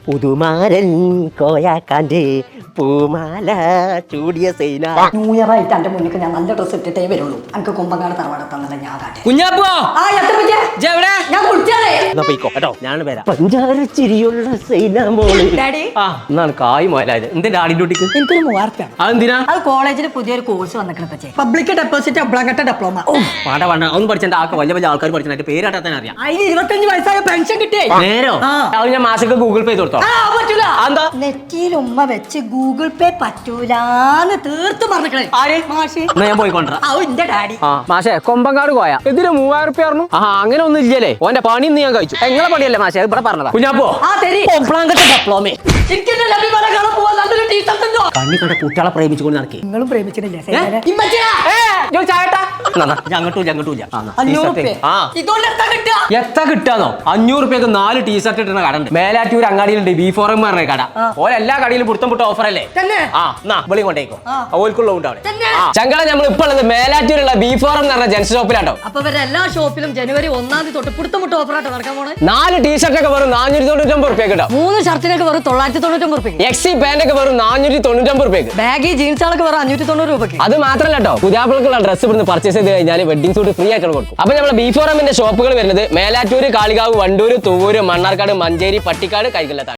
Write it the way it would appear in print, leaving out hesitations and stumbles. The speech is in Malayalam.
പുതുമാരൻ കോയാക്കാന്റെ പൂമാല ചൂടിയ സൈന. ന്യൂ ഇയർ ആയിട്ട് എന്റെ മുന്നിൽ ഞാൻ നല്ല ഡ്രസ് ഇട്ടിട്ടേ വരുള്ളൂ. എനിക്ക് കുമ്പങ്കാട് തറവാടത്താന്നല്ല ഞാൻ കാട്ടെ. കുഞ്ഞാപ്പോ ഞാൻ കുളിച്ചാലേ കേട്ടോ ഞാൻ വരാം. പഞ്ചാര ചിരിയുള്ള സൈന മോള്. ഡാഡി എന്നാണ് കായ് മോലായത്. എന്റെ ഡാഡിന്റെ കുട്ടിക്ക് എനിക്കൊരു 3000 അതെന്തിനാ? അത് കോളേജിൽ പുതിയൊരു കോഴ്സ് വന്നിട്ട് പബ്ലിക് ഡെപ്പോസിറ്റ് അബ്ലാങ്കട്ട ഡിപ്ലോമ. വേണ്ട വേണ്ട ഒന്നും പഠിച്ചാൽ ആൾക്ക് വലിയ വലിയ ആൾക്കാർ പഠിച്ചാൽ എന്റെ പേര് കേട്ടാ അറിയാം. അതിന് 25 വയസ്സായ പെൻഷൻ കിട്ടിയേ. നേരോ അത് ഞാൻ മാസക്ക് ഗൂഗിൾ പേ കൊടുത്തോ. പറ്റൂല. എന്താ നെറ്റിയിൽ ഉമ്മ വെച്ച് ഗൂഗിൾ പേ പറ്റൂലാന്ന് തീർത്ത് പറഞ്ഞേ. ആര് മാഷി എന്നാ ഞാൻ പോയിക്കൊണ്ടാ. എന്റെ ഡാഡി മാഷേ കൊമ്പങ്കാട് പോയാ ഇതിന് 3000 പറഞ്ഞു. അങ്ങനെ ഒന്നും ഇല്ലല്ലേ ഓന്റെ പണി ഞാൻ കഴിച്ചു. എങ്ങനെ പണിയല്ലേ മാഷേ ഇവിടെ പറഞ്ഞതാ. കുഞ്ഞാപ്പോ ഡിപ്ലോമ കണ്ണി കണ്ട കുട്ടികളെ പ്രേമിച്ചുകൊണ്ട് നടക്കി. നിങ്ങളും പ്രേമിച്ചിട്ടില്ലേ? എത്ര കിട്ടാന്നോ? 500 രൂപയ്ക്ക് 4 ടീഷർട്ട് ഇട്ടുന്ന കട ഉണ്ട്. മേലാറ്റൂർ അങ്ങാടിയിലുണ്ട് B4 പറഞ്ഞ കട. ഓരെല്ലാ കടയിലും പുറത്തും പുട്ട ഓഫർ അല്ലേ? വിളി കൊണ്ടേക്കോ ഓൽക്കുള്ള ഉണ്ടാവും. ചങ്കള നമ്മൾ ഇപ്പോൾ ഉള്ളത് മേലാറ്റൂരുള്ള B4 എന്ന് പറഞ്ഞ ജെൻസ് ഷോപ്പിലാട്ടോ. അപ്പൊ എല്ലാ ഷോപ്പിലും ജനുവരി 1-ാം തീയതി തൊട്ട് പുറത്തും പുട്ട ഓഫറായിട്ട് നടക്കാൻ പോണേ. 4 ടീഷർട്ട് ഒക്കെ വെറും 499 രൂപയ്ക്ക് കിട്ടും. 3 ഷർട്ടിനൊക്കെ വെറും 999 രൂപയ്ക്ക്. എക്സി പാന്റ് ഒക്കെ വെറും 499 രൂപയ്ക്ക്. ബാഗി ജീൻസുകളൊക്കെ വെറും 590 രൂപയ്ക്ക്. അത് മാത്രമല്ല കേട്ടോ, പുതിയാപ്പിൾക്കുള്ള ഡ്രസ്സ് ഇവിടുന്ന് പർച്ചേസ് ചെയ്ത് കഴിഞ്ഞാൽ വെഡിങ് സൂട്ട് ഫ്രീ ആയിട്ട് കൊടുക്കും. അപ്പൊ നമ്മൾ B4M ഷോപ്പുകൾ വരുന്നത് മേലാറ്റൂര്, കാളികാവ്, വണ്ടൂര്, തുവൂര്, മണ്ണാർക്കാട്, മഞ്ചേരി, പട്ടിക്കാട്, കൈകൊല്ലത്താണ്.